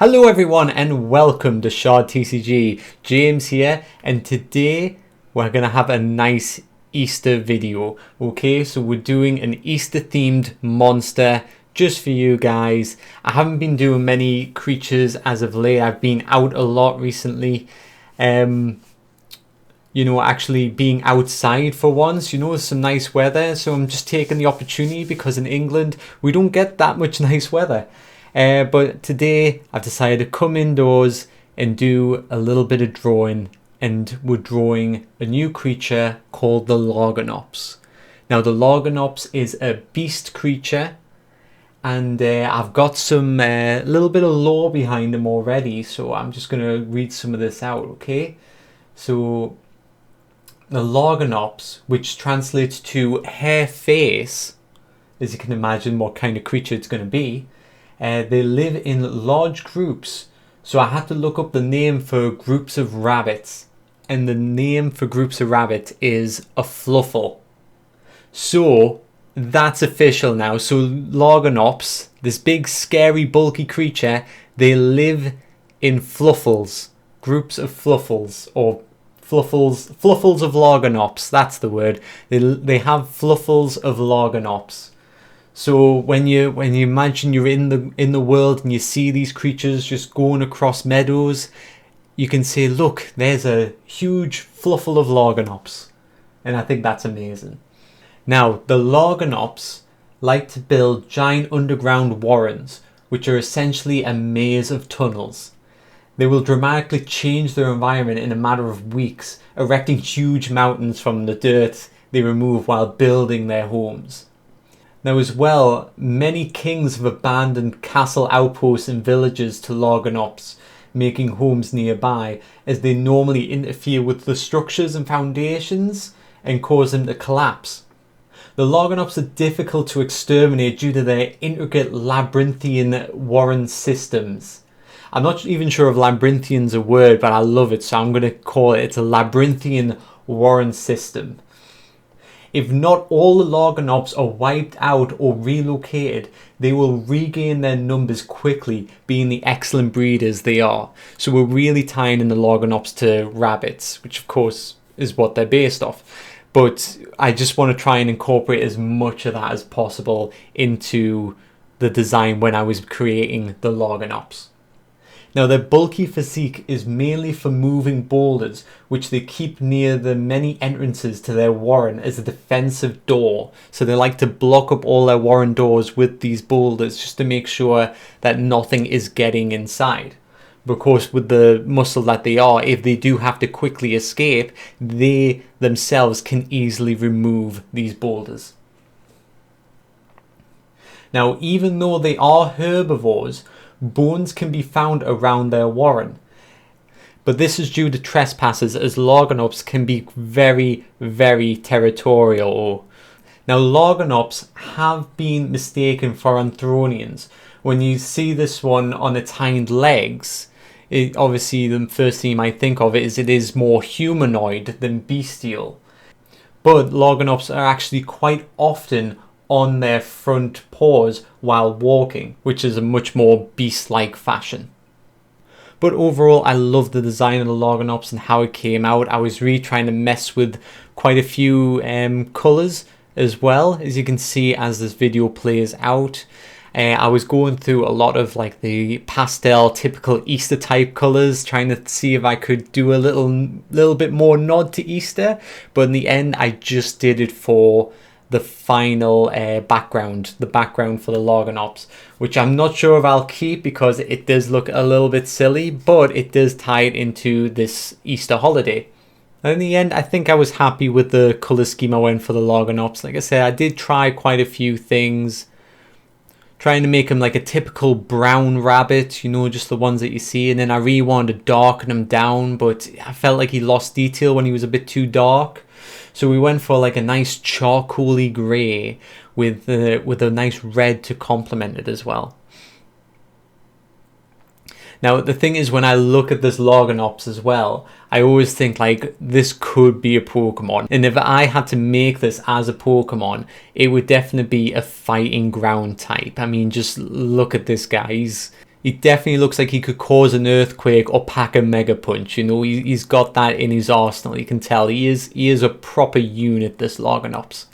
Hello everyone and welcome to Shard TCG. James here, and today we're going to have a nice Easter video. Okay, so we're doing an Easter themed monster just for you guys. I haven't been doing many creatures as of late. I've been out a lot recently. Actually being outside for once, some nice weather. So I'm just taking the opportunity because in England we don't get that much nice weather. But today I've decided to come indoors and do a little bit of drawing, and we're drawing a new creature called the Lorganops. Now the Lorganops is a beast creature, and I've got some little bit of lore behind him already, so I'm just going to read some of this out, okay? So the Lorganops, which translates to hare face, as you can imagine what kind of creature it's going to be. They live in large groups, so I had to look up the name for groups of rabbits, and the name for groups of rabbits is a fluffle. So that's official now. So Lorganops, this big scary bulky creature, they live in fluffles, groups of fluffles, or fluffles of Lorganops, that's the word. They have fluffles of Lorganops. So when you imagine you're in the world and you see these creatures just going across meadows, you can say, look, there's a huge fluffle of Lorganops. And I think that's amazing. Now, the Lorganops like to build giant underground warrens, which are essentially a maze of tunnels. They will dramatically change their environment in a matter of weeks, erecting huge mountains from the dirt they remove while building their homes. Now as well, many kings have abandoned castle outposts and villages to Lorganops, making homes nearby, as they normally interfere with the structures and foundations and cause them to collapse. The Lorganops are difficult to exterminate due to their intricate labyrinthian warren systems. I'm not even sure if labyrinthian's a word, but I love it, so I'm going to call it's a labyrinthian warren system. If not all the Lorganops are wiped out or relocated, they will regain their numbers quickly, being the excellent breeders they are. So we're really tying in the Lorganops to rabbits, which of course is what they're based off. But I just want to try and incorporate as much of that as possible into the design when I was creating the Lorganops. Now their bulky physique is mainly for moving boulders, which they keep near the many entrances to their warren as a defensive door. So they like to block up all their warren doors with these boulders just to make sure that nothing is getting inside. But of course, with the muscle that they are, if they do have to quickly escape, they themselves can easily remove these boulders. Now, even though they are herbivores, bones can be found around their warren. But this is due to trespassers, as Lorganops can be very, very territorial. Now, Lorganops have been mistaken for Anthronians. When you see this one on its hind legs, obviously the first thing you might think of it is more humanoid than bestial. But Lorganops are actually quite often on their front paws while walking, which is a much more beast-like fashion. But overall, I love the design of the Lorganops and how it came out. I was really trying to mess with quite a few colours as well, as you can see as this video plays out. I was going through a lot of like the pastel typical Easter type colours, trying to see if I could do a little bit more nod to Easter, but in the end I just did it for the final background, the background for the Lorganops, which I'm not sure if I'll keep because it does look a little bit silly, but it does tie it into this Easter holiday. And in the end, I think I was happy with the colour scheme I went for the Lorganops. Like I said, I did try quite a few things, trying to make him like a typical brown rabbit, just the ones that you see, and then I really wanted to darken him down, but I felt like he lost detail when he was a bit too dark. So we went for like a nice charcoaly grey with a nice red to complement it as well. Now the thing is, when I look at this Lorganops as well, I always think like this could be a Pokemon. And if I had to make this as a Pokemon, it would definitely be a fighting ground type. I mean, just look at this guy. He definitely looks like he could cause an earthquake or pack a mega punch. You know, he's got that in his arsenal. You can tell he is a proper unit, this Larganops.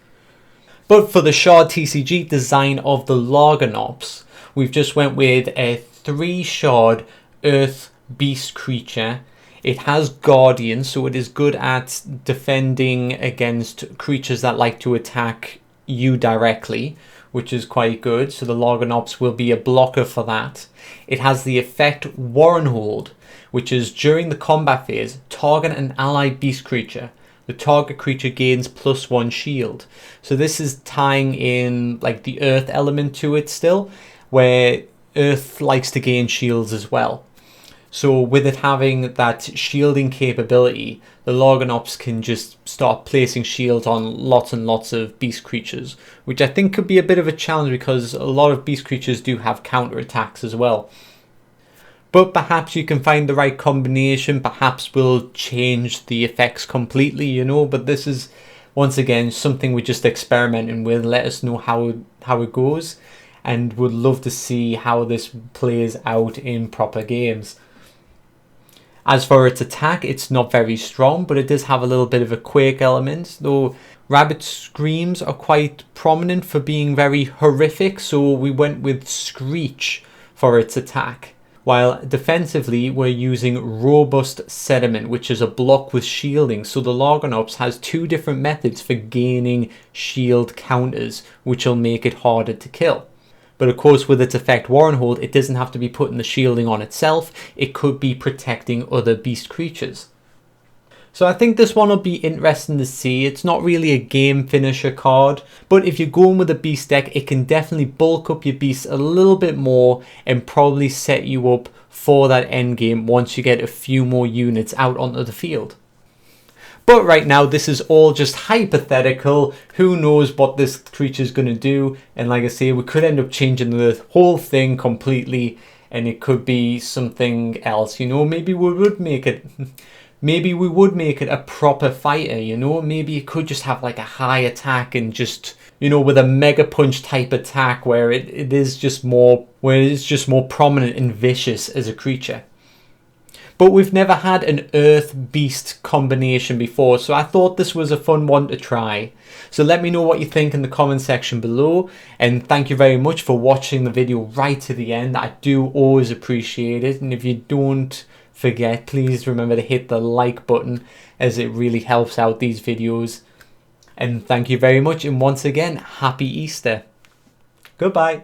But for the Shard TCG design of the Larganops, we've just went with a 3 Shard Earth Beast creature. It has Guardian, so it is good at defending against creatures that like to attack you directly, which is quite good. So the Larganops will be a blocker for that. It has the effect Warrenhold, which is during the combat phase, target an allied beast creature. The target creature gains +1 shield. So this is tying in like the earth element to it still, where earth likes to gain shields as well. So with it having that shielding capability, the Larganops can just start placing shields on lots and lots of beast creatures, which I think could be a bit of a challenge because a lot of beast creatures do have counter attacks as well. But perhaps you can find the right combination, perhaps we'll change the effects completely, you know, but this is, once again, something we're just experimenting with. Let us know how it goes, and would love to see how this plays out in proper games. As for its attack, it's not very strong, but it does have a little bit of a quake element, though Rabbit Screams are quite prominent for being very horrific, so we went with Screech for its attack. While defensively, we're using Robust Sediment, which is a block with shielding, so the Larganops has 2 different methods for gaining shield counters, which will make it harder to kill. But of course, with its effect Warrenhold, it doesn't have to be putting the shielding on itself. It could be protecting other beast creatures. So I think this one will be interesting to see. It's not really a game finisher card, but if you're going with a beast deck, it can definitely bulk up your beasts a little bit more and probably set you up for that end game once you get a few more units out onto the field. But right now, this is all just hypothetical. Who knows what this creature is going to do? And like I say, we could end up changing the whole thing completely, and it could be something else. You know, maybe we would make it. Maybe we would make it a proper fighter. You know, maybe it could just have like a high attack and just, you know, with a mega punch type attack where it is just more, where it's just more prominent and vicious as a creature. But we've never had an Earth Beast combination before, so I thought this was a fun one to try. So let me know what you think in the comment section below, and thank you very much for watching the video right to the end. I do always appreciate it, and if you don't forget, please remember to hit the like button, as it really helps out these videos. And thank you very much, and once again, happy Easter. Goodbye.